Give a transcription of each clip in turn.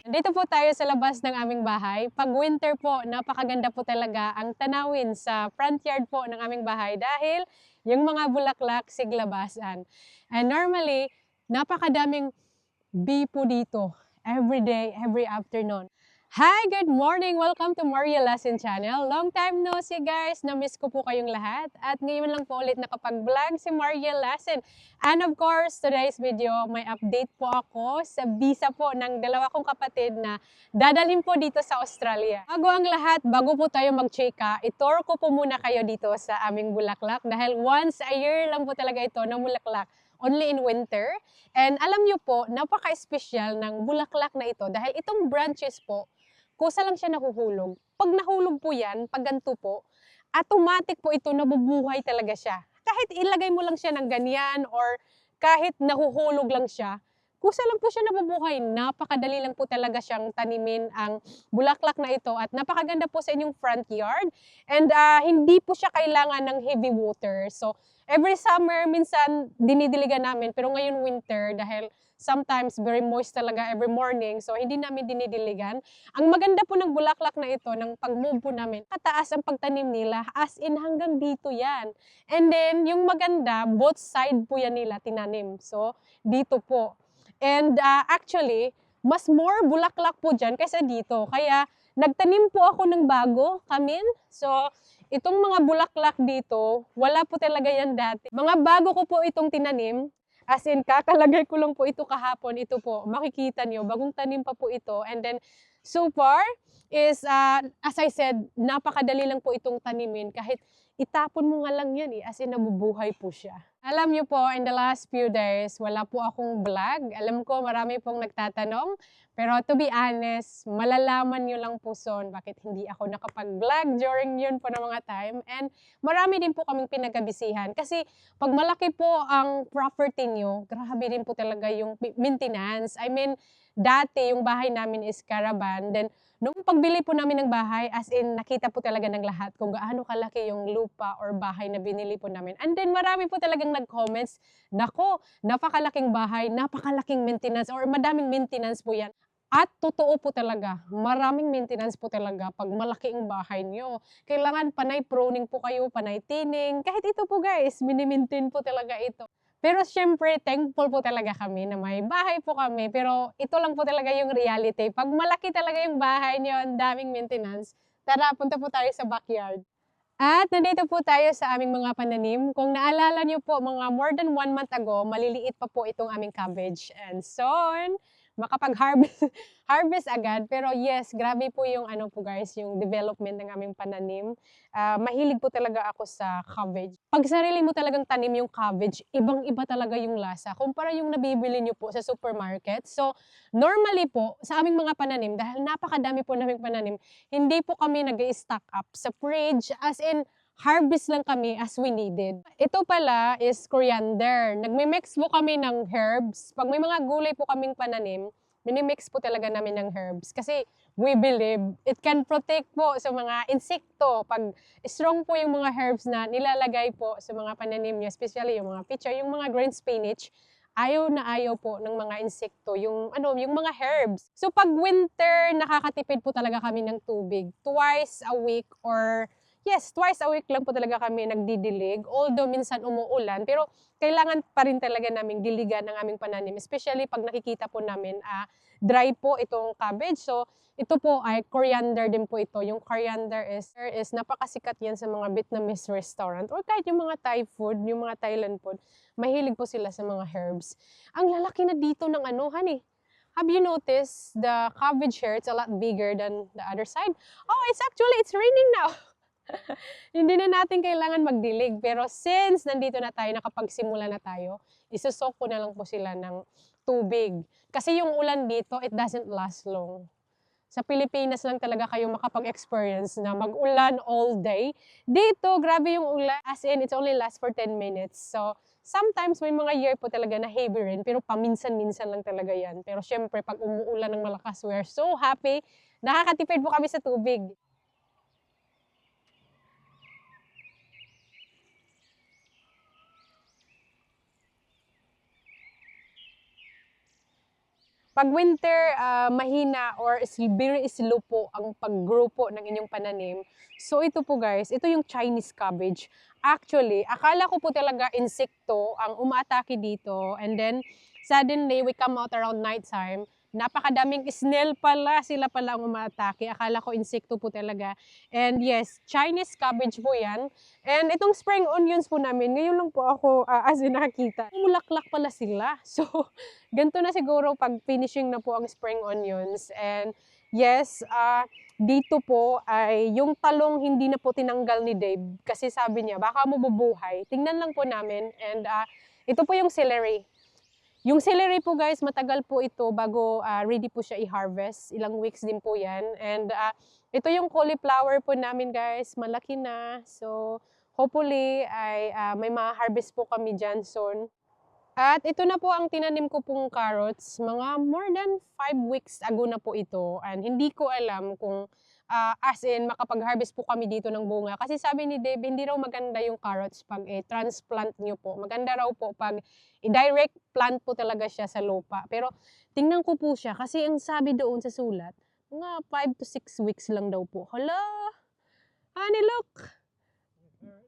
Dito po tayo sa labas ng aming bahay. Pag winter po, napakaganda po talaga ang tanawin sa front yard po ng aming bahay dahil yung mga bulaklak siglabasan. And normally, napakadaming bee po dito every day, every afternoon. Hi! Good morning! Welcome to Maria Lesson Channel. Long time no see guys! Na-miss ko po kayong lahat. At ngayon lang po ulit nakapag-vlog si Maria Lesson. And of course, today's video, may update po ako sa visa po ng dalawa kong kapatid na dadalhin po dito sa Australia. Bago ang lahat, bago po tayo mag-chika, itour ko po muna kayo dito sa aming bulaklak dahil once a year lang po talaga ito na bulaklak. Only in winter. And alam nyo po, napaka-espesyal ng bulaklak na ito dahil itong branches po, kusa lang siya nahuhulog. Pag nahulog po yan, pag ganito po, automatic po ito, nabubuhay talaga siya. Kahit ilagay mo lang siya ng ganyan or kahit nahuhulog lang siya, kusa lang po siya nabubuhay. Napakadali lang po talaga siyang tanimin ang bulaklak na ito at napakaganda po sa inyong front yard. And hindi po siya kailangan ng heavy water. So, every summer, minsan dinidiligan namin. Pero ngayon winter, dahil sometimes very moist talaga every morning. So, hindi namin dinidiligan. Ang maganda po ng bulaklak na ito, ng pag-move po namin, kataas ang pagtanim nila, as in hanggang dito yan. And then, yung maganda, both side po yan nila tinanim. So, dito po. And actually, mas more bulaklak po dyan kaysa dito. Kaya, nagtanim po ako ng bago, kamin. So, itong mga bulaklak dito, wala po talaga yan dati. Mga bago ko po itong tinanim. As in, kakalagay ko lang po ito kahapon. Ito po, makikita nyo, bagong tanim pa po ito. And then, so far, is, as I said, napakadali lang po itong tanimin. Kahit itapon mo nga lang yan as in, nabubuhay po siya. Alam nyo po, in the last few days, wala po akong vlog. Alam ko, marami pong nagtatanong. Pero to be honest, malalaman nyo lang po son bakit hindi ako nakapag-vlog during yun po ng mga time. And marami din po kaming pinagabisihan. Kasi pag malaki po ang property nyo, grabe din po talaga yung maintenance. I mean, dati yung bahay namin is caravan. Then, nung pagbili po namin ng bahay, as in, nakita po talaga ng lahat kung gaano kalaki yung lupa or bahay na binili po namin. And then, marami po talagang nag-comments, nako, napakalaking bahay, napakalaking maintenance, or madaming maintenance po yan. At totoo po talaga, maraming maintenance po talaga pag malaki ang bahay nyo. Kailangan panay pruning po kayo, panay tining. Kahit ito po guys, minimaintain po talaga ito. Pero syempre, thankful po talaga kami na may bahay po kami. Pero ito lang po talaga yung reality. Pag malaki talaga yung bahay nyo, ang daming maintenance, tara, punta po tayo sa backyard. At nandito po tayo sa aming mga pananim. Kung naalala niyo po, mga more than 1 month ago, maliliit pa po itong aming cabbage. And soon, makapag-harvest harvest agad. Pero yes, grabe po yung ano po guys, yung development ng aming pananim. Mahilig po talaga ako sa cabbage. Pag sarili mo talagang tanim yung cabbage, ibang-iba talaga yung lasa. Kumpara yung nabibili niyo po sa supermarket. So, normally po, sa aming mga pananim, dahil napakadami po naming pananim, hindi po kami nag-stock up sa fridge, as in, harvest lang kami as we needed. Ito pala is coriander. Nagme-mix po kami ng herbs. Pag may mga gulay po kaming pananim, minimix po talaga namin ng herbs. Kasi we believe it can protect po sa mga insekto. Pag strong po yung mga herbs na nilalagay po sa mga pananim niyo, especially yung mga picture, yung mga green spinach, ayaw na ayaw po ng mga insekto, yung mga herbs. So pag winter, nakakatipid po talaga kami ng tubig. Twice a week or yes, twice a week lang po talaga kami nagdidilig. Although minsan umuulan, pero kailangan pa rin talaga naming diligan ng aming pananim. Especially pag nakikita po namin dry po itong cabbage. So ito po ay coriander din po ito. Yung coriander is napakasikat yan sa mga Vietnamese restaurant or kahit yung mga Thai food, yung mga Thailand food. Mahilig po sila sa mga herbs. Ang lalaki na dito ng honey. Have you noticed the cabbage here? It's a lot bigger than the other side. Oh, it's raining now. Hindi na natin kailangan magdilig. Pero since nandito na tayo, nakapagsimula na tayo, isusok ko na lang po sila ng tubig. Kasi yung ulan dito, it doesn't last long. Sa Pilipinas lang talaga kayo makapag-experience na mag-ulan all day. Dito, grabe yung ulan. As in, it's only last for 10 minutes. So, sometimes may mga year po talaga na heavy rain, pero paminsan-minsan lang talaga yan. Pero syempre, pag umuulan ng malakas, we're so happy. Nakakatipid po kami sa tubig. Pag winter, mahina or very slow po ang pag-grow po ng inyong pananim. So ito po guys, ito yung Chinese cabbage. Actually, akala ko po talaga insekto ang umaatake dito. And then, suddenly, we come out around night time. Napakadaming snail pala, sila pala ang umaatake. Akala ko insekto po talaga. And yes, Chinese cabbage po yan. And itong spring onions po namin, ngayon lang po ako as in nakakita. Mulaklak pala sila. So, ganito na siguro pag finishing na po ang spring onions. And yes, dito po ay yung talong hindi na po tinanggal ni Dave kasi sabi niya baka mabubuhay. Tingnan lang po namin. And ito po yung celery. Yung celery po guys, matagal po ito bago ready po siya i-harvest. Ilang weeks din po yan. And ito yung cauliflower po namin guys, malaki na. So hopefully ay may ma-harvest po kami dyan soon. At ito na po ang tinanim ko pong carrots. Mga more than 5 weeks ago na po ito. And hindi ko alam kung as in makapag-harvest po kami dito ng bunga. Kasi sabi ni Dave, hindi raw maganda yung carrots pag transplant nyo po. Maganda raw po pag i-direct plant po talaga siya sa lupa. Pero tingnan ko po siya kasi ang sabi doon sa sulat, mga 5 to 6 weeks lang daw po. Hala! Honey, look!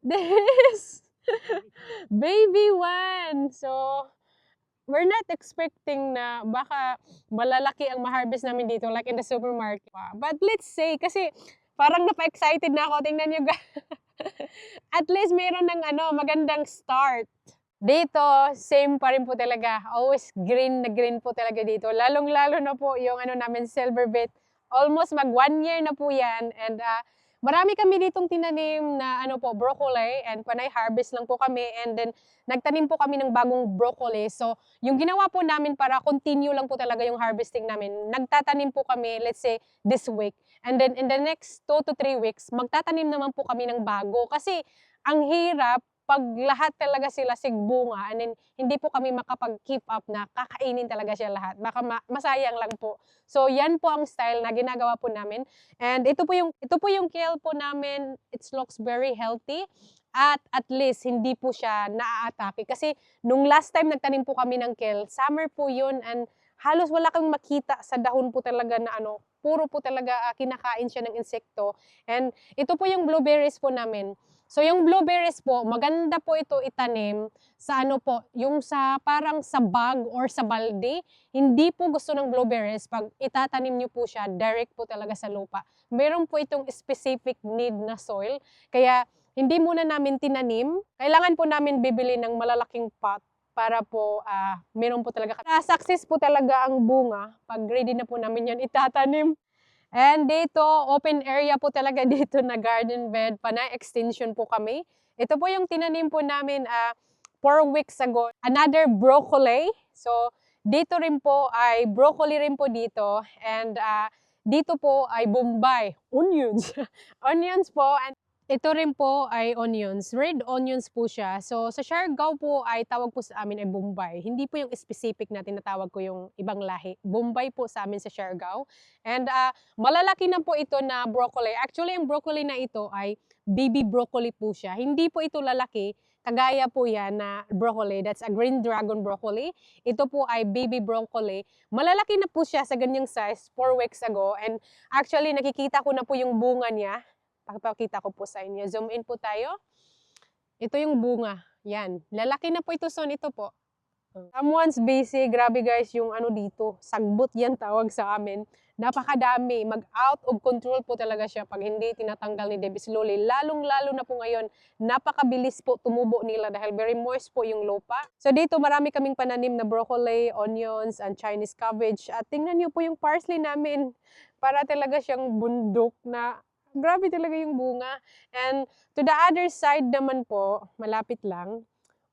This! Baby one! So, we're not expecting na baka malalaki ang ma-harvest namin dito like in the supermarket. But let's say, kasi parang napa-excited na ako. Tingnan nyo guys. At least mayroon ng magandang start. Dito, same pa rin po talaga. Always green na green po talaga dito. Lalong-lalo na po yung namin silver bait. Almost mag 1 year na po yan. And marami kami ditong tinanim na broccoli and panay harvest lang po kami and then nagtanim po kami ng bagong broccoli. So, yung ginawa po namin para continue lang po talaga yung harvesting namin, nagtatanim po kami, let's say, this week. And then in the next 2 to 3 weeks, magtatanim naman po kami ng bago. Kasi ang hirap pag lahat talaga sila sigbunga and then hindi po kami makapag-keep up na kakainin talaga siya lahat. Baka masayang lang po. So, yan po ang style na ginagawa po namin. And ito po yung kale po namin. It looks very healthy. At least, hindi po siya naaatake. Kasi, nung last time nagtanim po kami ng kale, summer po yun. And halos wala kang makita sa dahon po talaga na puro po talaga kinakain siya ng insekto. And ito po yung blueberries po namin. So, yung blueberries po, maganda po ito itanim sa yung sa parang sa bag or sa balde. Hindi po gusto ng blueberries pag itatanim nyo po siya, direct po talaga sa lupa. Meron po itong specific need na soil. Kaya, hindi muna namin tinanim. Kailangan po namin bibili ng malalaking pot para po meron po talaga. Success po talaga ang bunga. Pag ready na po namin yan itatanim. And dito, open area po talaga dito na garden bed. Panay extension po kami. Ito po yung tinanim po namin 4 weeks ago. Another broccoli. So, dito rin po ay broccoli rin po dito. And dito po ay bombay. Onions. Onions po. And ito rin po ay onions. Red onions po siya. So, sa Siargao po ay tawag po sa amin ay bombay. Hindi po yung specific na tinatawag ko yung ibang lahi. Bombay po sa amin sa Siargao. And malalaki na po ito na broccoli. Actually, yung broccoli na ito ay baby broccoli po siya. Hindi po ito lalaki. Kagaya po yan na broccoli. That's a green dragon broccoli. Ito po ay baby broccoli. Malalaki na po siya sa ganyang size 4 weeks ago. And actually, nakikita ko na po yung bunga niya. Pakita ko po sa inyo. Zoom in po tayo. Ito yung bunga. Yan. Lalaki na po ito son. Ito po. Someone's busy. Grabe guys yung dito. Sagbot yan tawag sa amin. Napakadami. Mag-out of control po talaga siya pag hindi tinatanggal ni Dave slowly. Lalong-lalo na po ngayon. Napakabilis po tumubo nila dahil very moist po yung lupa. So dito marami kaming pananim na broccoli, onions, and Chinese cabbage. At tingnan niyo po yung parsley namin. Para talaga siyang bundok na grabe talaga yung bunga. And to the other side naman po, malapit lang,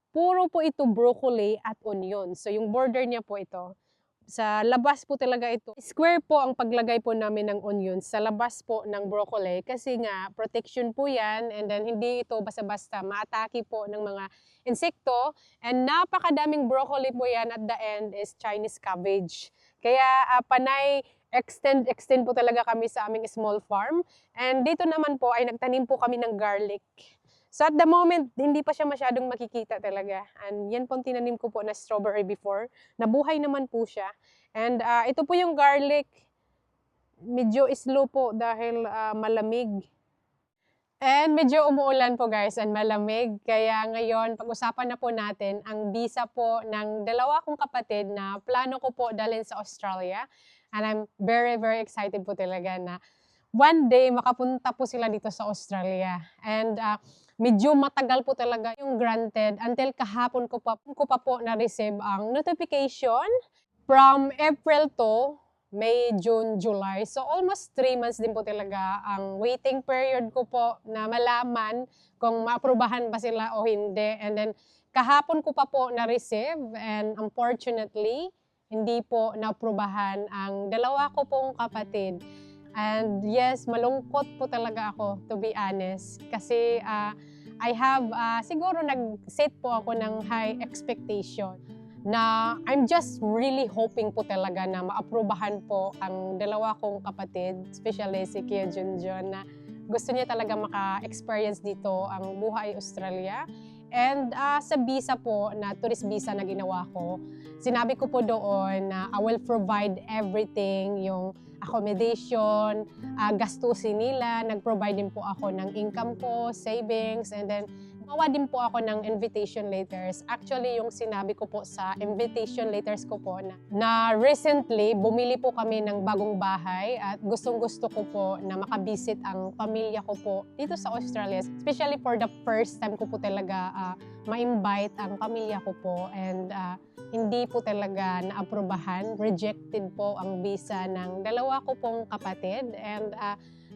puro po ito broccoli at onion. So yung border niya po ito. Sa labas po talaga ito. Square po ang paglagay po namin ng onions sa labas po ng broccoli kasi nga protection po yan and then hindi ito basta-basta maatake po ng mga insekto. And napakadaming broccoli po yan at the end is Chinese cabbage. Kaya panay extend po talaga kami sa aming small farm. And dito naman po ay nagtanim po kami ng garlic. So at the moment, hindi pa siya masyadong makikita talaga. And yan po ang tinanim ko po na strawberry before. Nabuhay naman po siya. And ito po yung garlic. Medyo slow po dahil malamig. And medyo umuulan po guys and malamig. Kaya ngayon, pag-usapan na po natin ang visa po ng dalawa kong kapatid na plano ko po dalhin sa Australia. And I'm very, very excited po talaga na one day makapunta po sila dito sa Australia. And medyo matagal po talaga yung granted until kahapon ko pa po na-receive ang notification from April to May, June, July. So almost 3 months din po talaga ang waiting period ko po na malaman kung maaprubahan ba sila o hindi. And then kahapon ko pa po na-receive and unfortunately, hindi po naaprubahan ang dalawa ko pong kapatid. And yes, malungkot po talaga ako, to be honest. Kasi I have, siguro nag-set po ako ng high expectation na I'm just really hoping po talaga na maaprubahan po ang dalawa kong kapatid, especially si Kia Junjun, na gusto niya talaga maka-experience dito ang buhay Australia. And sa visa po, na tourist visa na ginawa ko, sinabi ko po doon na I will provide everything, yung accommodation, gastusin nila, nag-provide din po ako ng income ko, savings, and then gumawa din po ako ng invitation letters. Actually, yung sinabi ko po sa invitation letters ko po na recently, bumili po kami ng bagong bahay at gustong-gusto ko po na makabisit ang pamilya ko po dito sa Australia. Especially for the first time ko po talaga ma-invite ang pamilya ko po and hindi po talaga naaprubahan. Rejected po ang visa ng dalawa ko pong kapatid and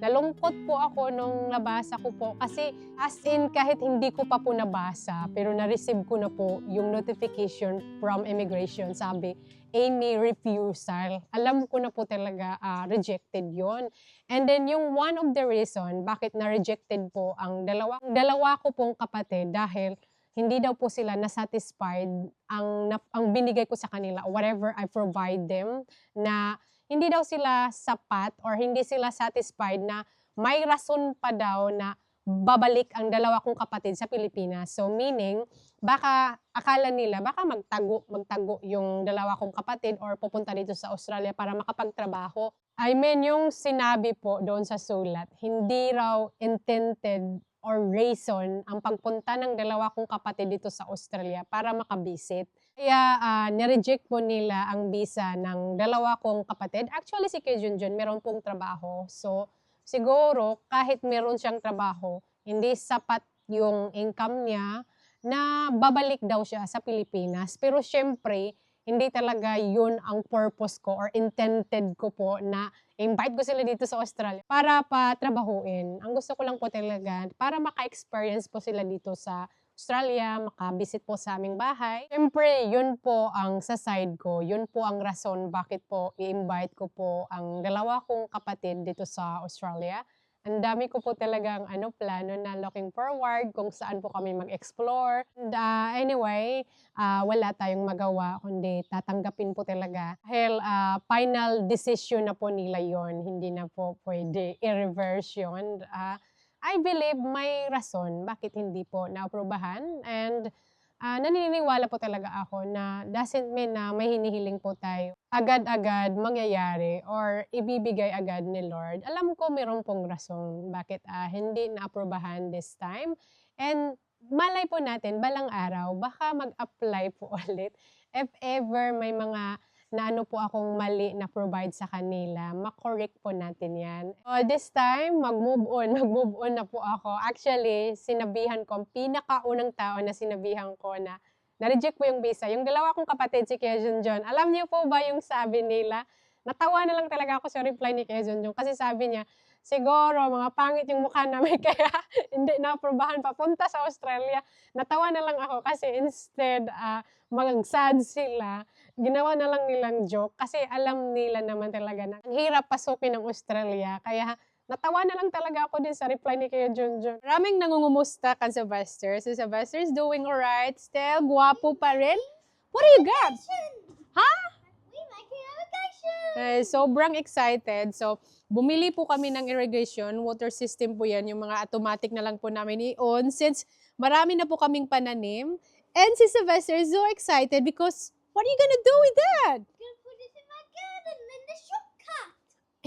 nalungkot po ako nung nabasa ko po kasi as in kahit hindi ko pa po nabasa pero na-receive ko na po yung notification from immigration. Sabi, Amy, refusal. Alam ko na po talaga rejected yon. And then yung one of the reason bakit na-rejected po ang dalawa ko pong kapatid dahil hindi daw po sila nasatisfied ang binigay ko sa kanila, whatever I provide them, na hindi daw sila sapat or hindi sila satisfied na may rason pa daw na babalik ang dalawa kong kapatid sa Pilipinas. So meaning, baka akala nila, baka magtago yung dalawa kong kapatid or pupunta dito sa Australia para makapagtrabaho. I mean, yung sinabi po doon sa sulat, hindi raw intended or reason ang pagpunta ng dalawa kong kapatid dito sa Australia para makabisit. Kaya nireject po nila ang visa ng dalawa kong kapatid. Actually, si Kay Junjun meron pong trabaho. So, siguro kahit meron siyang trabaho, hindi sapat yung income niya na babalik daw siya sa Pilipinas. Pero syempre, hindi talaga yun ang purpose ko or intended ko po na invite ko sila dito sa Australia para patrabahuin. Ang gusto ko lang po talaga para maka-experience po sila dito sa Australia, makabisit po sa aming bahay. Siyempre, yun po ang sa side ko. Yun po ang rason bakit po i-invite ko po ang dalawa kong kapatid dito sa Australia. Ang dami ko po talagang plano na looking forward kung saan po kami mag-explore. And anyway, wala tayong magawa kundi tatanggapin po talaga. Dahil final decision na po nila yon, hindi na po pwede i-reverse yun. I believe may rason bakit hindi po naaprubahan and naniniwala po talaga ako na doesn't mean na may hinihiling po tayo agad-agad mangyayari or ibibigay agad ni Lord. Alam ko meron pong rason bakit hindi naaprubahan this time. And malay po natin, balang araw, baka mag-apply po ulit. If ever may mga na po akong mali na provide sa kanila, makorek po natin yan. So this time, mag-move on na po ako. Actually, sinabihan ko, ang pinakaunang tao na sinabihan ko na na-reject po yung visa. Yung dalawa kong kapatid, si Kia Junjun. Alam niyo po ba yung sabi nila? Natawa na lang talaga ako sa reply ni Kia Junjun kasi sabi niya, siguro mga pangit yung mukha namin kaya hindi na-aprobahan papunta sa Australia. Natawa na lang ako kasi instead mag-sad sila, ginawa na lang nilang joke kasi alam nila naman talaga na ang hirap pasukin ng Australia. Kaya natawa na lang talaga ako din sa reply ni Kuya Junjun. Maraming nangungumusta kan sa Buster. So sa Buster is doing alright. Still, guwapo pa rin. What do you got? Ha? We making a vacation. Sobrang excited. So, bumili po kami ng irrigation. Water system po yan. Yung mga automatic na lang po namin i-on. Since marami na po kaming pananim. And si Sylvester is so excited because what are you gonna do with that? Gonna put this in my garden in the shortcut.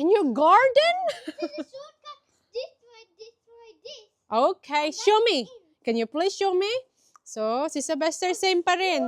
In your garden? In the shortcut. This way, this way, this. Okay, show me. Can you please show me? So, si Sylvester same pa rin.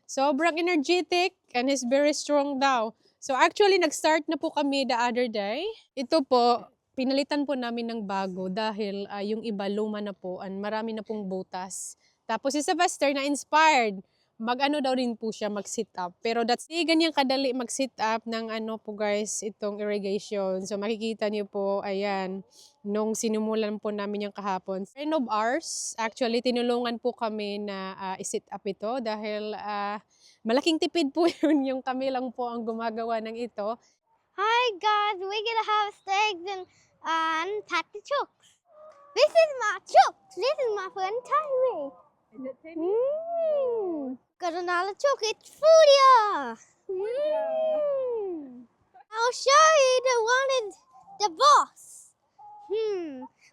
Sobrang energetic and is very strong daw. So, actually, nag-start na po kami the other day. Ito po, pinalitan po namin ng bago dahil yung iba luma na po and marami na pong butas. Tapos si Sylvester na-inspired. Mag-ano daw rin po siya, mag-sit up. Pero that's di ganyan kadali mag-sit up ng ano po guys, itong irrigation. So makikita niyo po, ayan, nung sinumulan po namin yung kahapon. Friend of ours, actually tinulungan po kami na i-sit up ito dahil malaking tipid po yun, yung kami lang po ang gumagawa ng ito. Hi guys, we're gonna harvest eggs and pack the chooks. This is my chooks. This is my friend Tyree. Got another chook. It's Frudia. I'll show you the one is the boss.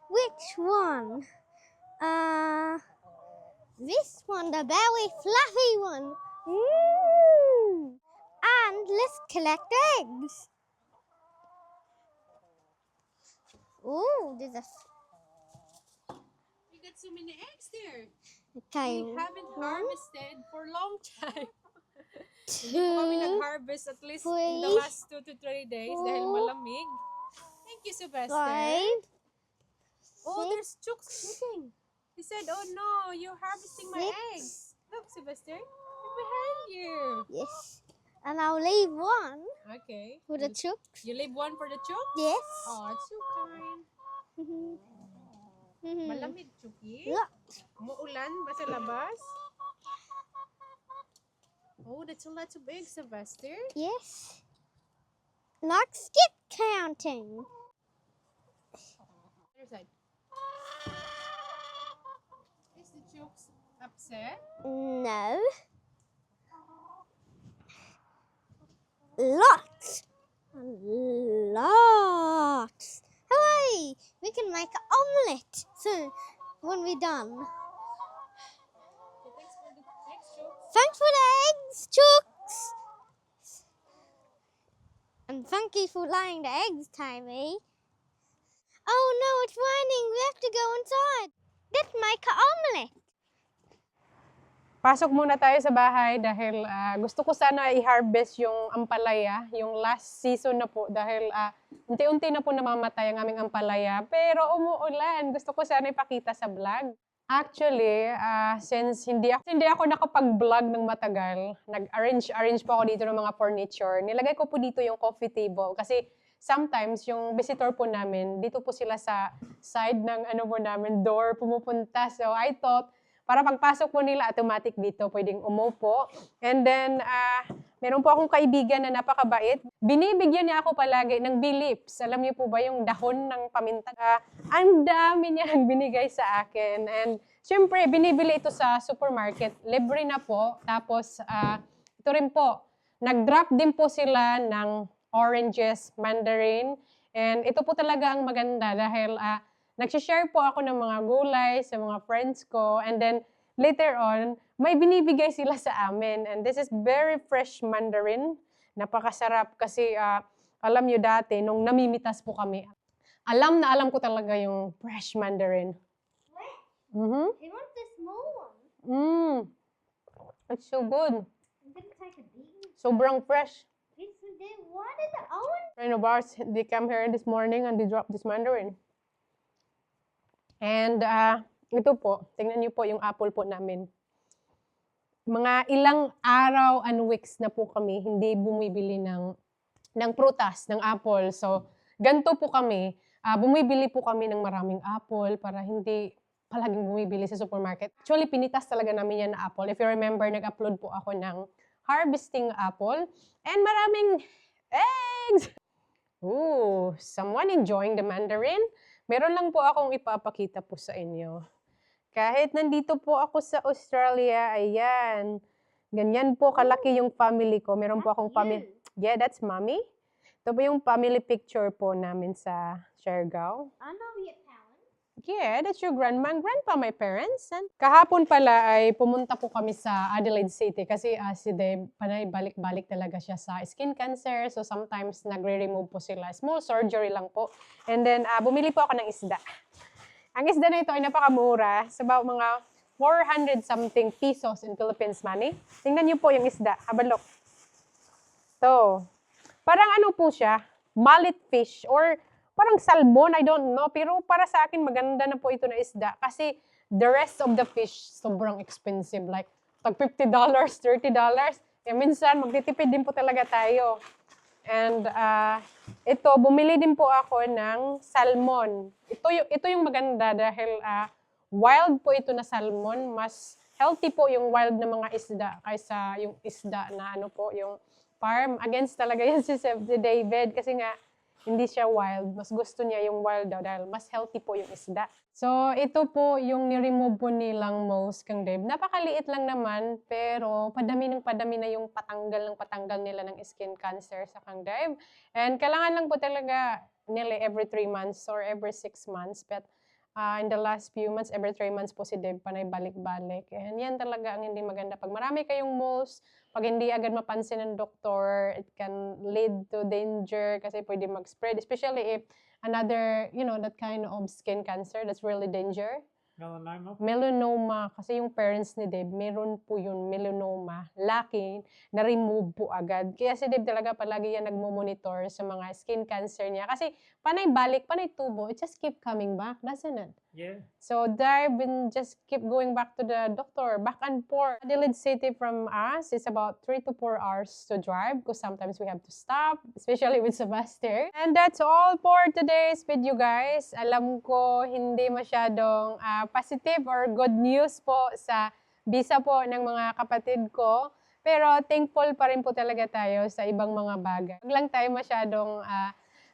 Which one? This one, the very fluffy one. And let's collect eggs. Ooh, there's a We got so many eggs there. okay. We haven't harvested for a long time. Hindi Two. po kami nag-harvest at least in the three, last 2 to 3 days dahil four, malamig. Thank you, Sylvester. 5, Oh, six, there's chooks eating. He said, oh no, you're harvesting my Six. eggs. Look, Sylvester, they're behind you. yes. And I'll leave one Okay. for the chooks. You leave one for the chooks? Yes. Oh, it's so kind. Malamig, Chucky. Look. Muulan ba sa labas? Oh, that's a lot of eggs, Sylvester. Yes. Like skip counting. Other side. Is the chooks upset? No. Lots. Lots. Hooray! We can make an omelette soon when we're done. Okay, thanks for the eggs, chooks. Thanks for the eggs, chooks. And thank you for laying the eggs, Timmy. Oh no, it's raining. We have to go inside. Let's make an omelette. Pasok muna tayo sa bahay dahil gusto ko sana i-harvest yung ampalaya, yung last season na po dahil unti-unti na po namamatay ang aming ampalaya. Pero umuulan, gusto ko sana ipakita sa vlog. Actually, since hindi ako nakapag-vlog ng matagal, nag-arrange po ako dito ng mga furniture. Nilagay ko po dito yung coffee table kasi sometimes yung visitor po namin, dito po sila sa side ng namin, door pumupunta. So I thought, para pagpasok po nila, automatic dito, pwedeng umupo. And then, meron po akong kaibigan na napakabait. Binibigyan niya ako palagi ng bilips. Alam niyo po ba yung dahon ng paminta? Ang dami niyang binigay sa akin. And syempre, binibili ito sa supermarket. Libre na po. Tapos, ito rin po, nag-drop din po sila ng oranges, mandarin. And ito po talaga ang maganda dahil nagsishare po ako ng mga gulay sa mga friends ko. And then, later on, may binibigay sila sa amin. And this is very fresh mandarin. Napakasarap kasi alam nyo dati, nung namimitas po kami, alam na alam ko talaga yung fresh mandarin. I want the small one. It's so good. I'm gonna take a beat. Sobrang fresh. What is the orange? Friend of ours, they come here this morning and they dropped this mandarin. And ito po, tingnan niyo po yung apple po namin. Mga ilang araw and weeks na po kami hindi bumibili ng prutas, ng apple. So, ganito po kami. Bumibili po kami ng maraming apple para hindi palaging bumibili sa supermarket. Actually, pinitas talaga namin yan na apple. If you remember, nag-upload po ako ng harvesting apple. And maraming eggs! Ooh, someone enjoying the mandarin? Meron lang po akong ipapakita po sa inyo. Kahit nandito po ako sa Australia, ayan. Ganyan po kalaki yung family ko. Meron po akong family. Yeah, that's mommy. Ito po yung family picture po namin sa Siargao. I know we at Talon. Yeah, that's your grandma and grandpa, my parents. And kahapon pala ay pumunta po kami sa Adelaide City kasi si Deb, panay balik-balik talaga siya sa skin cancer. So sometimes nagre-remove po sila. Small surgery lang po. And then bumili po ako ng isda. Ang isda na ito ay napakamura. Sa about mga 400 something pesos in Philippines money. Tingnan niyo po yung isda. Have a look. So, parang ano po siya? Mullet fish or parang salmon, I don't know. Pero para sa akin, maganda na po ito na isda. Kasi the rest of the fish, sobrang expensive. Like, tag $50, $30. Eh, minsan, magtitipid din po talaga tayo. And ito, bumili din po ako ng salmon. Ito yung maganda dahil wild po ito na salmon. Mas healthy po yung wild na mga isda kaysa yung isda na ano po, yung farm. Against talaga yan si David kasi nga, hindi siya wild. Mas gusto niya yung wild daw dahil mas healthy po yung isda. So, ito po yung ni-remove po nilang most kang Dave. Napakaliit lang naman, pero padami na yung patanggal nila ng skin cancer sa kang Dave. And kailangan lang po talaga nearly every 3 months or every 6 months. But in the last few months, every 3 months po si Dave panay balik-balik. And yan talaga ang hindi maganda. Pag marami kayong moles, pag hindi agad mapansin ng doktor, it can lead to danger kasi pwede mag-spread. Especially if another, that kind of skin cancer, that's really danger. Melanoma? Melanoma, kasi yung parents ni Deb, meron po yun, melanoma. Lucky, na-remove po agad. Kaya si Deb talaga palagi yan nagmo-monitor sa mga skin cancer niya. Kasi panay balik, panay tubo, it just keep coming back, doesn't it? Yeah. So there, been just keep going back to the doctor, back and forth. Adelaide City from us is about 3 to 4 hours to drive because sometimes we have to stop, especially with Sebastian. And that's all for today's video, guys. Alam ko hindi masyadong positive or good news po sa visa po ng mga kapatid ko. Pero thankful pa rin po talaga tayo sa ibang mga bagay. Huwag lang tayo masyadong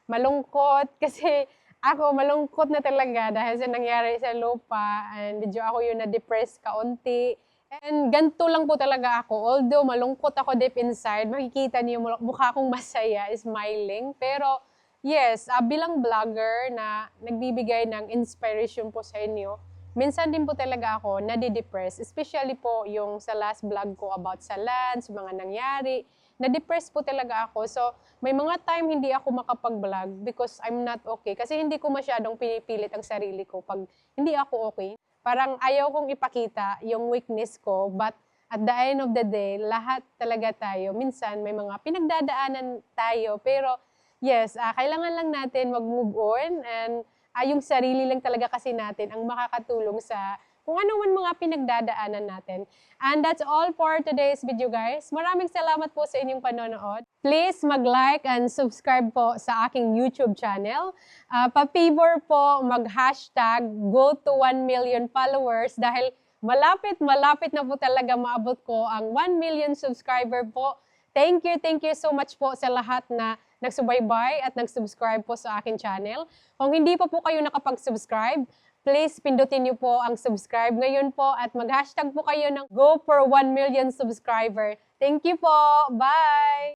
malungkot kasi ako, malungkot na talaga dahil sa nangyari sa lupa and medyo ako yung na-depress kaunti. And ganito lang po talaga ako. Although malungkot ako deep inside, makikita niyo mukha akong masaya, smiling. Pero yes, bilang vlogger na nagbibigay ng inspiration po sa inyo, minsan din po talaga ako nadidepress. Especially po yung sa last vlog ko about sa lands, mga nangyari. Na-depress po talaga ako. So, may mga time hindi ako makapag-vlog because I'm not okay. Kasi hindi ko masyadong pinipilit ang sarili ko pag hindi ako okay. Parang ayaw kong ipakita yung weakness ko, but at the end of the day, lahat talaga tayo. Minsan, may mga pinagdadaanan tayo. Pero, yes, kailangan lang natin mag-move on and yung sarili lang talaga kasi natin ang makakatulong sa kung ano man mga pinagdadaanan natin. And that's all for today's video, guys. Maraming salamat po sa inyong panonood. Please mag-like and subscribe po sa aking YouTube channel. Pa-favor po mag-hashtag go to 1 million followers dahil malapit na po talaga maabot ko ang 1 million subscriber po. Thank you so much po sa lahat na nagsubaybay at nag-subscribe po sa aking channel. Kung hindi pa po kayo nakapag-subscribe, please pindutin niyo po ang subscribe ngayon po at mag-hashtag po kayo ng go for 1 million subscriber. Thank you po. Bye!